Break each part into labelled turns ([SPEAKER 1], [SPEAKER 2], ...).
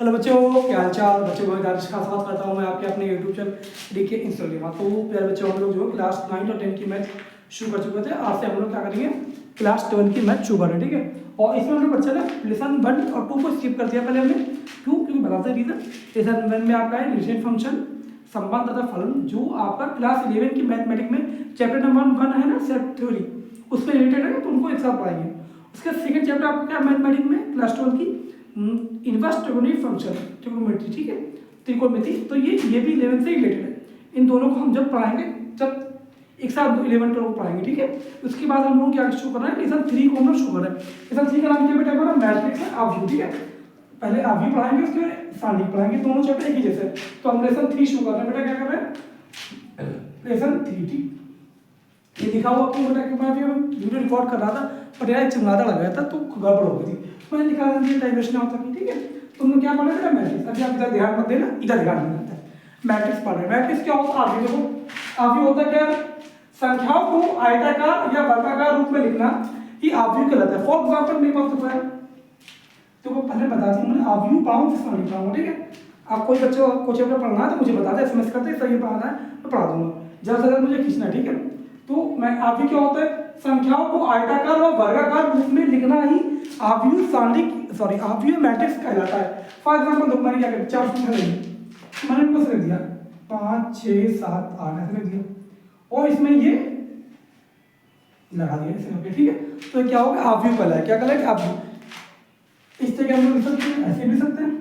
[SPEAKER 1] Hello बच्चों, क्या हाल चाल। बच्चों को दर्श का स्वागत करता हूँ मैं आपके अपने यूट्यूब चैनल डीके इंस्टॉलेमा। तो प्यारे बच्चों, हम लोग जो क्लास 9 और 10 की मैथ शुरू कर चुके थे। आज से हम लोग क्या करेंगे, क्लास 12 की मैथ शुरू करें, ठीक है। और इसमें हम लोग बच्चे ने लेसन 1 और 2 को स्किप कर दिया पहले हमने। क्यों? क्योंकि बताते रीजन। लेसन 1 में आपका है रिलेशन फंक्शन, संबंध तथा फलन, जो आपका क्लास 11 की मैथमेटिक्स में चैप्टर नंबर 1 है ना, सेट थ्योरी, उससे रिलेटेड है, तो उनको एक साथ पढ़ाएंगे। उसके सेकंड चैप्टर आपका क्या मैथमेटिक्स में क्लास 12 की इनवर्स ट्रिगोनोमेट्रिक फंक्शन, ट्रिगोनोमेट्री, ठीक है, त्रिकोणमिति। तो ये भी 11 से रिलेटेड है। इन दोनों को हम जब पढ़ाएंगे, जब एक साथ 11 को पढ़ाएंगे, ठीक है। उसके बाद हम लोग क्या शुरू करना है, लेसन 3 को हम लोग शुरू कर रहे हैं। लेसन 3 का नाम क्या बेटा हमारा, मैट्रिक्स है आव्यूह, ठीक है। पहले आव्यूह पढ़ाएंगे, उसके बाद सारणी पढ़ाएंगे, दोनों चैप्टर एक ही जैसे। तो हम लेसन 3 शुरू कर रहे हैं। बेटा क्या कर रहे हैं, लेसन 3, ठीक। ये लिखा हुआ आपको बेटा कि मैं अभी वीडियो रिकॉर्ड कर रहा था, पर यार चमगादड़ लग गया था तो गड़बड़ हो गई थी। मैंने निकाल दिया, डाइवर्शन होता है, ठीक है। तुमने क्या पढ़ा था, मैट्रिक्स। अभी आप इधर ध्यान मत देना, इधर ध्यान देना। मैट्रिक्स पढ़ रहे हैं। मैट्रिक्स क्या होता है, आव्यूह। देखो आव्यूह होता क्या, संख्याओं को आयताकार या वर्गाकार रूप में लिखना ये आव्यूह कहलाता है। फॉर एग्जांपल मेरे पास है, तो वो पहले बता दी मैंने, आव्यूह पढ़ाऊं फिर सारणी पढ़ाऊंगा, ठीक है। आप कोई बच्चों को चैप्टर पढ़ना है तो मुझे बता दे, एसएमएस करते सही पढ़ाना है तो पढ़ा दूंगा, जल्द से जल्द मुझे खींचना है, ठीक है। तो मैं आव्यूह क्या होता है, संख्याओं को आयताकार और वर्गाकार रूप में लिखना ही आव्यूह सारणी, सॉरी आव्यूह मैट्रिक्स कहलाता है। फॉर एग्जांपल देखो मैंने क्या किया, 4 संख्या ली, मैंने इनको रख दिया 5 6 7 8 ऐसे रख दिया, और इसमें ये लगा दिया ऐसे करके, ठीक है। तो क्या होगा, आव्यूह कहलाएगा। क्या कहलाएगा, आव्यूह। इस तरह हम लोग लिख सकते हैं, ऐसे भी सकते हैं,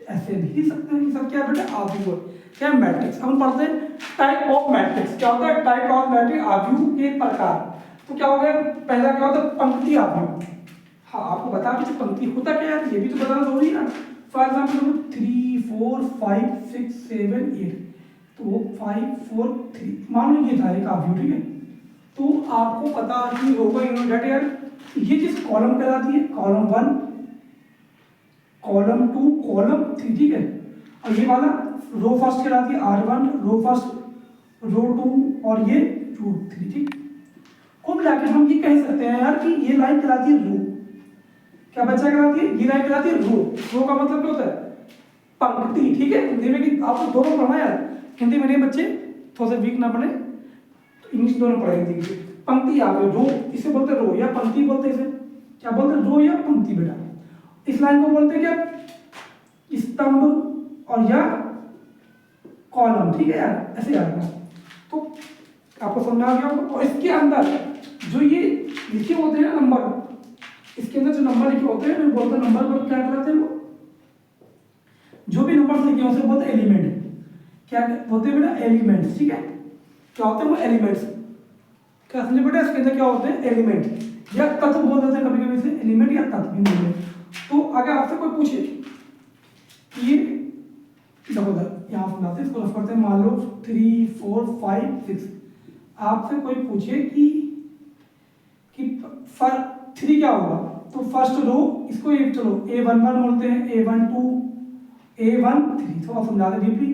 [SPEAKER 1] ऐसे भी लिख सकते हैं। ये सब क्या है बेटा, आव्यूह क्या, मैट्रिक्स। हम पढ़ते हैं टाइप ऑफ मैट्रिक्स। क्या होता है टाइप ऑफ मैट्रिक्स, आव्यूह के प्रकार। तो क्या हो गया, पहला क्या होता है, पंक्ति आव्यूह। हाँ, आपको बता दीजिए पंक्ति होता क्या है, ये भी तो बताना जरूरी है ना। फॉर एग्जाम्पल 3 4 5 6 7 8, तो 5 4 3 मान लो ये था एक आव्यूह, ठीक है। तो आपको पता ही होगा इनोडेट यार, ये जिस कॉलम कहलाती है, कॉलम 1 कॉलम 2 कॉलम 3, ठीक है। और ये वाला रो फर्स्ट कहलाती है R1, रो फर्स्ट, रो 2 और ये रो 3, ठीक। कुल मिलाकर हम ये कह सकते हैं यार कि ये लाइन कहलाती है रो। क्या बच्चा कहलाती है, ये लाइन कहलाती है रो। रो का मतलब क्या होता है, पंक्ति, ठीक है। हिंदी में कि आपको दोनों पढ़ना है यार, हिंदी मीडियम बच्चे थोड़ा सा वीक ना बने तो इंग्लिश दोनों पढ़ेंगे। पंक्ति आप रो, इसे बोलते रो या पंक्ति बोलते, इसे क्या बोलते, रो या पंक्ति बेटा। इस लाइन को बोलते क्या, स्तंभ और या कॉलम, ठीक है यार, ऐसे याद रखना। तो आपको समझ आ गया होगा। और इसके अंदर जो ये लिखे होते हैं नंबर, इसके अंदर जो नंबर लिखे होते हैं, मैं बोलता नंबर पर क्या कहलाते हैं, वो जो भी नंबर लिखे हैं उसे बोलते हैं एलिमेंट। क्या होते हैं बेटा, एलिमेंट्स, ठीक है। क्या होते हैं वो एलिमेंट्स, क्या समझे बेटा, इसके अंदर क्या होते हैं, एलिमेंट या तत्व बोल देते हैं कभी कभी इसे, एलिमेंट या तत्व भी बोलते हैं। तो अगर आपसे कोई पूछे कि ये देखो यहाँ सुनाते इसको रफ करते हैं, मान लो 3 4 5 6, आपसे कोई पूछे कि 3 क्या होगा, तो फर्स्ट रो इसको एक, चलो A11 बोलते हैं, A12 A13, थोड़ा समझा दे डीपली,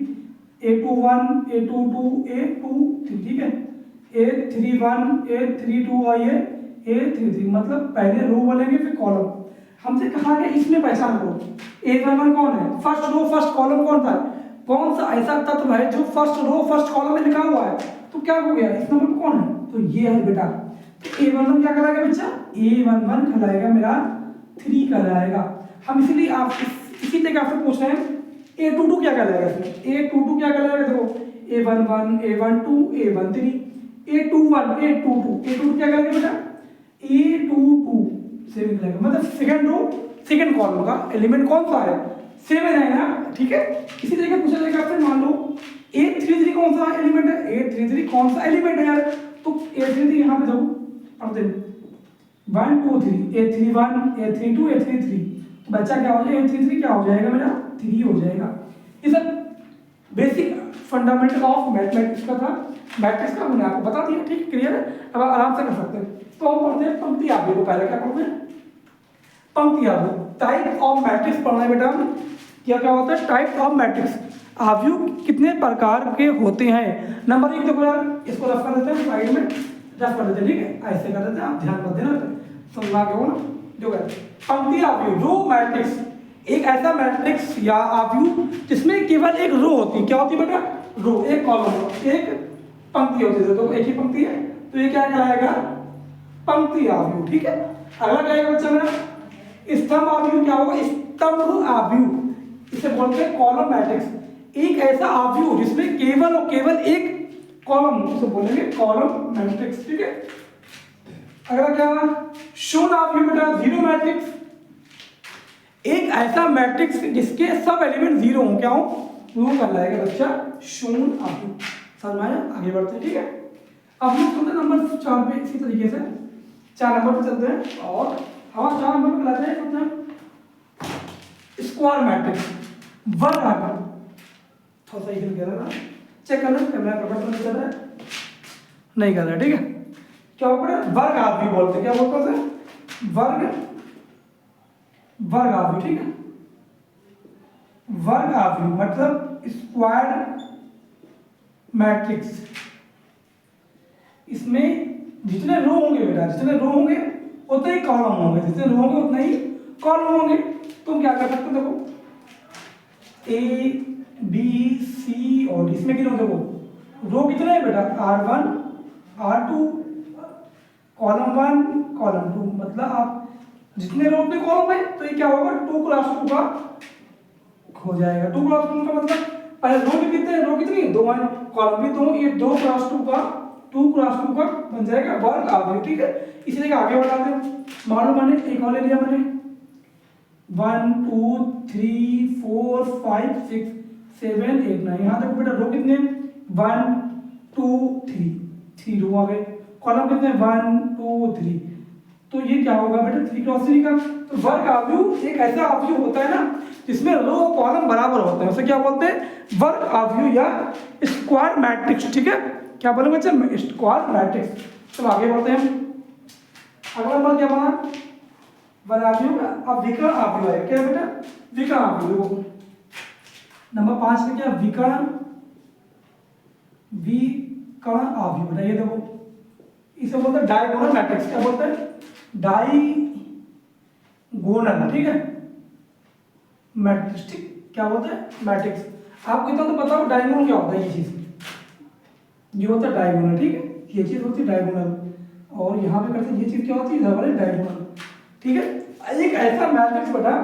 [SPEAKER 1] A21 A22 A23, ठीक है। A31 A32 और ये A33, मतलब पहले रो बोलेंगे फिर कॉलम। हमसे कहा गया इसमें पहचान करो, A11 कौन है, फर्स्ट रो फर्स्ट कॉलम कौन था, कौन सा ऐसा तत्व है जो फर्स्ट रो फर्स्ट कॉलम में लिखा हुआ है। तो क्या हो गया, इस नंबर कौन है, तो ये है बेटा। तो A11 क्या कहलाएगा बच्चा, A11 कहलाएगा मेरा 3 कहलाएगा। हम इसलिए आप इसी तरह आपसे पूछ रहे हैं A22 क्या कहलाएगा, इसमें A22 क्या कहलाएगा, देखो A11 A12 A13 A21 A22 क्या कहलाएगा बेटा, A22 7 कहलाएगा। मतलब सेकंड रो सेकंड कॉलम का एलिमेंट कौन सा है, 7 है ना, ठीक है। इसी तरीके पूछा जाएगा आपसे, मान लो A33 कौन सा एलिमेंट है, A33 कौन सा एलिमेंट है यार, तो A33 यहाँ पे देखो पढ़ते हैं 1 2 3 A31 A32 A33, तो बच्चा क्या हो जाएगा, A33 क्या हो जाएगा मेरा, 3 हो जाएगा। ये सब बेसिक फंडामेंटल ऑफ मैथमेटिक्स का था, मैट्रिक्स का मैंने आपको बता दिया, ठीक, क्लियर है। अब आप आराम से कर सकते हैं। तो हम पढ़ते हैं पंक्ति आव्यूह को, पहले क्या पढ़ते हैं, पंक्ति आव्यूह। टाइप ऑफ मैट्रिक्स पढ़ना है बेटा, क्या क्या होता है टाइप ऑफ मैट्रिक्स, आव्यूह कितने प्रकार के होते हैं। नंबर 1 देखो यार, इसको रफ कर देते हैं, साइड में रफ कर देते हैं, ठीक है, ऐसे कर देते हैं, आप ध्यान मत देना, समझा के हो ना। जो है पंक्ति आव्यूह, रो मैट्रिक्स एक ऐसा मैट्रिक्स या आव्यूह जिसमें केवल एक रो होती है। क्या होती है बेटा? रो, एक कॉलम, एक पंक्ति होती है। तो एक ही पंक्ति है तो ये क्या कहलाएगा? पंक्ति आव्यूह। ठीक है, अगला क्या है बच्चा मेरा? स्तंभ आव्यूह। क्या होगा? स्तंभ आव्यूह, इसे बोलते हैं कॉलम मैट्रिक्स। एक ऐसा आव्यूह जिसमें केवल और केवल एक कॉलम, उसे बोलेंगे कॉलम मैट्रिक्स। ठीक है, अगला क्या? शून्य आव्यूह बेटा, जीरो मैट्रिक्स। एक ऐसा मैट्रिक्स जिसके सब एलिमेंट जीरो हो, क्या हो? वो कहलाएगा बच्चा शून्य आव्यूह। समझ में आया? आगे बढ़ते हैं। ठीक है, अब लोग चलते नंबर 4 पे। इसी तरीके से 4 नंबर पे चलते हैं और हम 4 नंबर पे कहलाते हैं मतलब स्क्वायर मैट्रिक्स, वर्ग आव्यूह। थोड़ा सा इधर गया ना, चेक कर लो कैमरा प्रकट नहीं कर रहा है, नहीं कर रहा है। ठीक है, क्या होगा? वर्ग आव्यूह बोलते हैं। क्या बोलते हैं? वर्ग, वर्ग आव्यूह। ठीक है, वर्ग आव्यूह मतलब स्क्वायर मैट्रिक्स। इसमें जितने रो होंगे बेटा, जितने रो होंगे उतने ही कॉलम होंगे, जितने रो होंगे उतने ही कॉलम होंगे। तुम क्या कर सकते हो? देखो ए बी सी और डी, इसमें कितने? देखो रो कितने हैं बेटा? R1 R2, कॉलम 1 कॉलम 2, मतलब आप जितने रो उतने कॉलम है। तो ये क्या होगा? 2 क्रॉस 2 का हो जाएगा। 2 क्रॉस 2 का मतलब पहले रो भी कितने? रो कितनी? 2 है, कॉलम भी 2, ये 2 क्रॉस 2 का, 2 क्रॉस 2 का बन जाएगा वर्ग आव्यूह। ठीक है, इसलिए आगे बढ़ाते हैं। मान लो मैंने एक और ले लिया, मैंने 1 2 3 4 5 6 7 8 9। यहाँ देखो बेटा रो कितने? 1 2 3, 3 रो आ गए। कॉलम कितने? 1 2 3। तो ये क्या होगा बेटा? 3 क्रॉस 3 का। तो वर्ग आव्यूह एक ऐसा आव्यूह होता है ना जिसमें रो और कॉलम बराबर होते हैं, उसे क्या बोलते हैं? वर्ग आव्यूह या स्क्वायर मैट्रिक्स। ठीक है, क्या बोलेंगे बच्चा? Square matrix. चलो आगे बढ़ते हैं। अगला नंबर क्या बना? वर्ग आव्यूह का। अब विकर्ण आव्यूह है। क्या है बेटा? विकर्ण आव्यूह। नंबर 5 में क्या? विकर्ण, विकर्ण आव्यूह बेटा। ये देखो इसे बोलते हैं डायगोनल मैट्रिक्स। क्या बोलते हैं? डायगोनल। ठीक है, मैट्रिक्स। ठीक, क्या बोलते हैं? मैट्रिक्स। आपको इतना तो पता हो डायगोनल क्या होता है? ये चीज ये होता है डायगोनल। ठीक है, ये चीज होती है डायगोनल और यहाँ पे करते हैं ये चीज क्या होती है? इधर वाले डायगोनल। ठीक है, एक ऐसा मैट्रिक्स बेटा,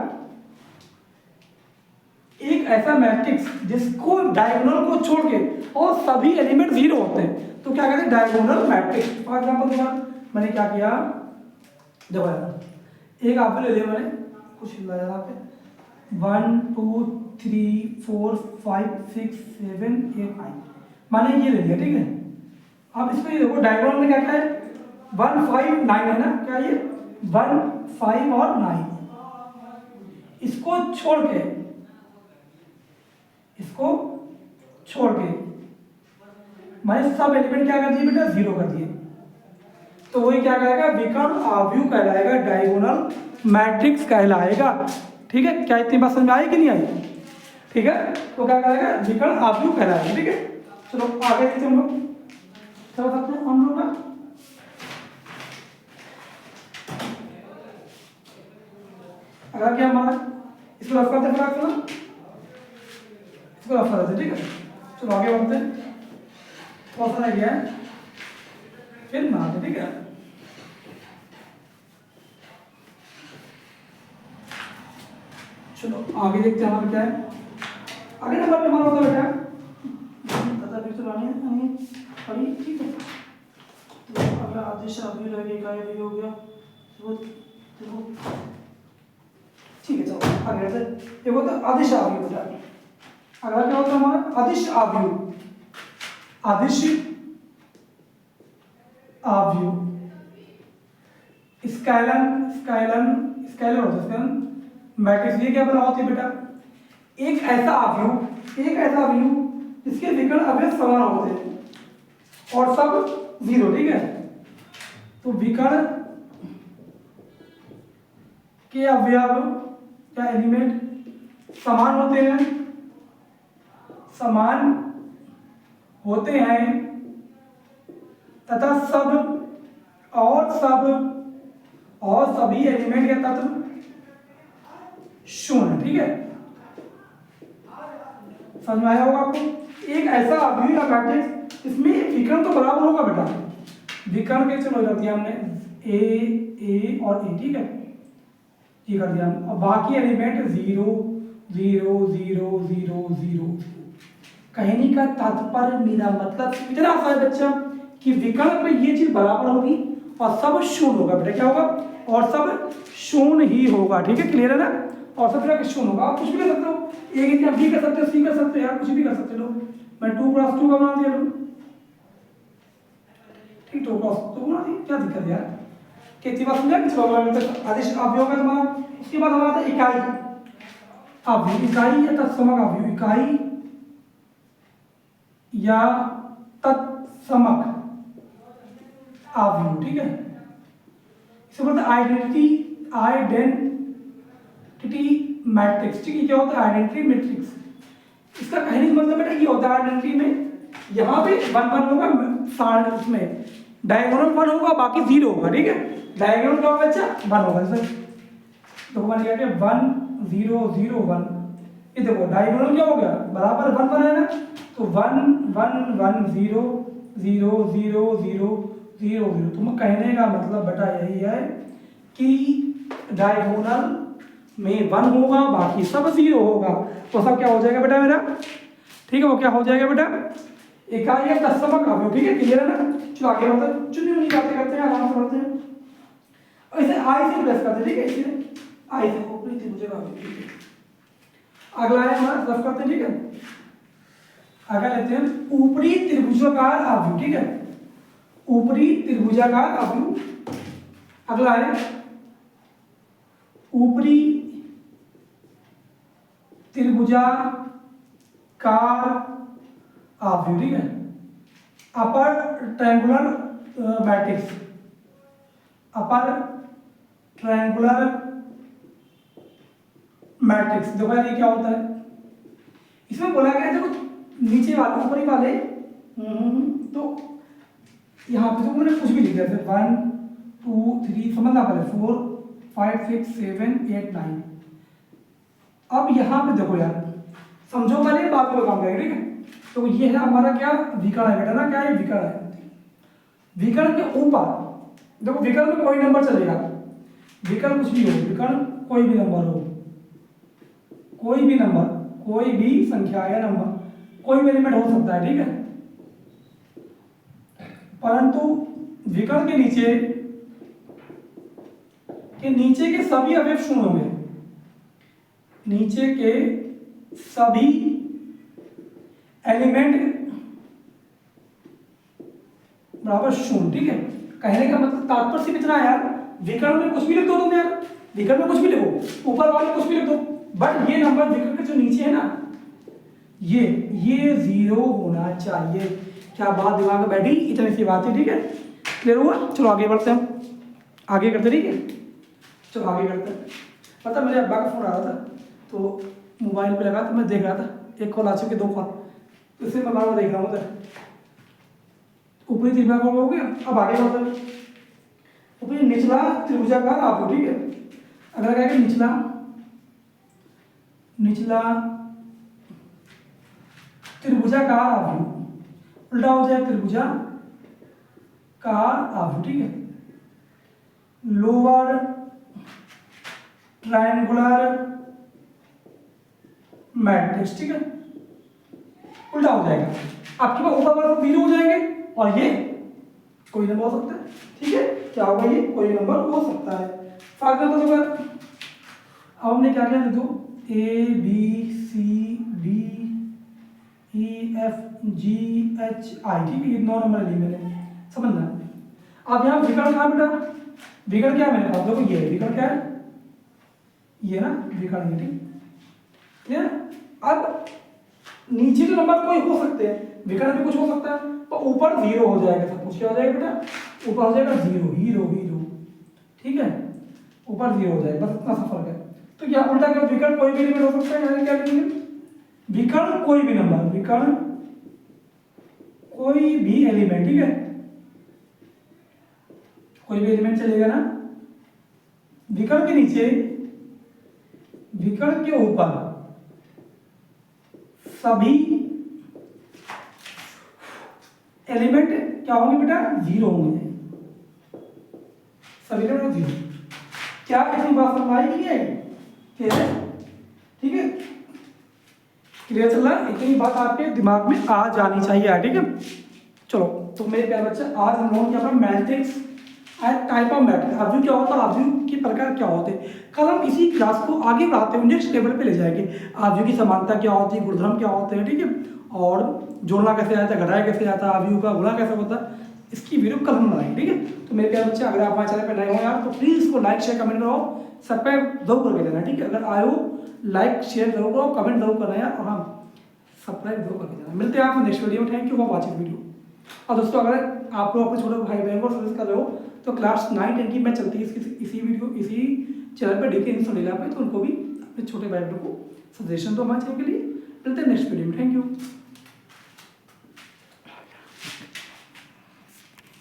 [SPEAKER 1] एक ऐसा मैट्रिक्स जिसको डायगोनल को छोड़ के और सभी एलिमेंट जीरो होते हैं तो क्या कहते हैं? Diagonal matrix. फॉर एग्जांपल मैंने क्या किया? जब एक आप ले लिया मैंने, कुछ लाया यहाँ पे 1 2 3 4 5 6 7 8 9, मैंने ये ले लिया। ठीक है, अब इसमें देखो डायगोनल में क्या क्या है? 1 5 9 है ना? क्या ये 1 5 और 9? इसको छोड़ के, इसको छोड़ के मैंने सब एलिमेंट क्या कर दिए बेटा? जीरो कर दिए। तो वही क्या कहलाएगा? विकर्ण आव्यूह कहलाएगा, डायगोनल मैट्रिक्स कहलाएगा। ठीक है, क्या इतनी बात समझ में आई कि नहीं आई? ठीक है, तो क्या कहलाएगा? विकर्ण आव्यूह कहलाएगा। ठीक है, चलो आगे देखते हम लोग। चलो सकते हैं हम लोग ना, अगर क्या हमारा इसको रफ करते हैं, इसको रफ करते हैं। ठीक है, चलो आगे बढ़ते हैं। थोड़ा सा रह गया है, फिर बनाते। ठीक है, चलो आगे देखते हैं हमारा क्या है। आगे नंबर पे हमारा होता है बेटा तथा फिर चलानी है पढ़ी। ठीक है, तो अगला आदेश अभी लगेगा, ये भी हो गया। ठीक है, चलो आगे बढ़ते हैं। ये होता है आदेश आव्यूह बेटा। अगला क्या होता है हमारा? आदिश आव्यूह। आदिश आव्यूह स्कैलन, स्कैलर होता है स्कैलन मैट्रिक्स। ये क्या बना होती है बेटा? एक ऐसा आव्यूह, एक ऐसा आव्यूह जिसके विकर्ण अवयव समान होते हैं और सब जीरो। ठीक है, तो विकर्ण के अवयव या एलिमेंट समान होते हैं, समान होते हैं तथा सब और सभी एलिमेंट या तत्व शून्य, ठीक है, समझ में आया होगा आपको। एक ऐसा अवयवी या मैट्रिक्स इसमें विकर्ण तो बराबर होगा बेटा, विकर्ण के चलो कर दिया हमने ए और ए, ठीक है, ये कर दिया और बाकी एलिमेंट 0 0 0 0 0। कहने का तात्पर्य, मेरा मतलब इतना आसान है बच्चा कि विकर्ण में ये चीज बराबर होगी और सब शून्य होगा बेटा, क्या होगा, और सब शून्य ही होगा, ठीक है, क्लियर है ना, और सब जगह शून्य होगा। आप कुछ भी कर सकते हो, एक एग्जाम भी कर सकते हो, सी कर सकते हो यार, कुछ भी कर सकते हो। मैं 2x2 का बना दिया लो, ठीक, 2x2 बना दिया, क्या दिक्कत है यार, कितनी बात समझा कि चलो आदेश अवयव का तुम्हारा। उसके बाद हमारा आता है इकाई अवयव, इकाई या तत्समक अवयव, इकाई या तत्समक अवयव, ठीक है, इसे बोलते हैं आइडेंटिटी मैट्रिक्स, ठीक है, क्या होता है आइडेंटिटी मैट्रिक्स। इसका कहने का मतलब बेटा ये होता है आइडेंटिटी में यहाँ पे 1 1 होगा, सारे उसमें डायगोनल 1 होगा, बाकी 0 होगा, ठीक है, डायगोनल क्या होगा बच्चा 1 होगा, जैसे तो मैंने क्या किया 1 0 0 1, ये देखो डायगोनल क्या हो गया बराबर 1 1 है ना, तो 1 1 1 0 0 0 0 0 0। तुम कहने का मतलब बेटा यही है कि डायगोनल में 1 होगा, बाकी सब 0 होगा, तो सब क्या हो जाएगा बेटा मेरा, ठीक है, वो क्या हो जाएगा बेटा इकाई या तत्समक अवयव, ठीक है, क्लियर है ना। चलो आगे बढ़ते हैं, चुनी मुनी बातें करते हैं, आराम से बढ़ते हैं, ऐसे आई से प्रेस करते हैं, ठीक है, इसीलिए आई से ऊपरी त्रिभुज का अवयव, ठीक है। अगला है हमारा रफ करते हैं, ठीक है, अगला लेते हैं ऊपरी त्रिभुजाकार अवयव, ठीक है, ऊपरी त्रिभुजाकार अवयव। अगला है ऊपरी त्रिभुजाकार अवयव, ठीक है, upper triangular matrix, upper triangular matrix. देखो ये क्या होता है, इसमें बोला गया है देखो नीचे वाले ऊपरी वाले, तो यहाँ पे तो मैंने कुछ भी लिख दिया, 1 2 3 समझना पड़े 4 5 6 7 8 9। अब यहाँ पे देखो यार समझो पहले, बात में काम करेंगे, ठीक है। तो ये है हमारा क्या विकर्ण है बेटा ना, क्या है विकर्ण है, विकर्ण के ऊपर देखो, विकर्ण में कोई नंबर चलेगा, विकर्ण कुछ भी हो, विकर्ण कोई भी नंबर हो, कोई भी नंबर, कोई भी संख्या या नंबर, कोई भी एलिमेंट हो सकता है, ठीक है, परंतु विकर्ण के नीचे के सभी अवयव शून्य होंगे, नीचे के सभी एलिमेंट बराबर शून्य, ठीक है। कहने का मतलब तात्पर्य सिर्फ इतना है यार, विकर्ण में कुछ भी लिख दो तुम यार, विकर्ण में कुछ भी लिखो, ऊपर वाले कुछ भी लिख दो, बट ये नंबर विकर्ण के जो नीचे है ना, ये 0 होना चाहिए। क्या बात दिमाग में बैठी, इतनी सी बात है, ठीक है, क्लियर हुआ। चलो आगे बढ़ते हैं, आगे करते, ठीक है, चलो आगे करते हैं। पता मेरे अब्बा का फोन आ रहा था, तो मोबाइल पे लगा तो मैं देख रहा था, एक कॉल आ चुके 2 कॉल, तो इससे मैं बार देख रहा हूँ उधर ऊपरी त्रिभुजाकार हो गया। अब आगे बढ़ते हैं, ऊपरी निचला त्रिभुजाकार आपको, ठीक है, अगर क्या निचला त्रिभुजाकार अवयव, उल्टा हो जाए त्रिभुजाकार अवयव, ठीक है, लोअर ट्रायंगुलर मैट्रिक्स, ठीक है, उल्टा हो जाएगा, आपके पास ऊपर वाला 0 हो जाएंगे और ये कोई नंबर हो सकता है, ठीक है, क्या होगा ये कोई नंबर हो सकता है। फायदा तो होगा। अब हमने क्या किया, देखो A B C D E F G H I, ठीक है, ये 9 नंबर लिए मैंने, समझना। अब यहाँ विकर्ण कहाँ बेटा, विकर्ण क्या है मेरे पास, देखो ये विकर्ण क्या है, ये ना विकर्ण, ये ठीक है। अब नीचे जो नंबर कोई हो सकते हैं, विकर्ण में कुछ हो सकता है, तो ऊपर 0 हो जाएगा, सब कुछ क्या हो जाएगा बेटा, ऊपर हो जाएगा 0 हीरो हीरो, ठीक है, ऊपर 0 हो जाएगा, बस इतना सा फर्क है। तो क्या उल्टा क्या, विकर्ण कोई भी एलिमेंट हो सकता है, यानी क्या लिखेंगे, विकर्ण कोई भी नंबर, विकर्ण कोई भी एलिमेंट, ठीक है, कोई भी एलिमेंट चलेगा ना, विकर्ण के नीचे विकर्ण के ऊपर सभी एलिमेंट क्या होंगे बेटा, जीरो होंगे, सभी एलिमेंट जीरो। क्या इतनी बात समझ आई कि नहीं? ठीक है, क्लियर चल रहा है? इतनी बात आपके दिमाग में आ जानी चाहिए, ठीक है। चलो तो मेरे प्यारे बच्चे, आज हम लोगों ने क्या पढ़ा, matrix and type of matrix, आव्यूह क्या होता है, आव्यूह के प्रकार क्या होते हैं। कल हम इसी क्लास को आगे बढ़ाते हुए नेक्स्ट लेवल पे ले जाएंगे, आव्यूह की समानता क्या होती है, गुणधर्म क्या होते हैं, ठीक है, और जोड़ना कैसे आता है, घटाया कैसे आता है, आव्यूह का गुणा कैसे होता है, इसकी वीडियो कल हम बनाएंगे, ठीक है। तो मेरे प्यारे बच्चे, अगर आप हमारे चैनल पर नए हो यार तो प्लीज़ इसको लाइक शेयर कमेंट करो, सब्सक्राइब जरूर करके देना, ठीक है। अगर आए हो लाइक शेयर जरूर करो, कमेंट जरूर करना यार, और हाँ सब्सक्राइब जरूर करके देना। मिलते हैं आपको नेक्स्ट वीडियो में। Thank you for watching video. और दोस्तों, अगर आप लोग अपने छोटे भाई बहन को सर्विस कर रहे हो तो क्लास 9-10 की मैच चलती है इसी चैनल पर डीके इंस्टॉल पे, तो उनको भी अपने छोटे भाई बहन को सजेशन दो हमारे चैनल के लिए। मिलते हैं नेक्स्ट वीडियो में। Thank you.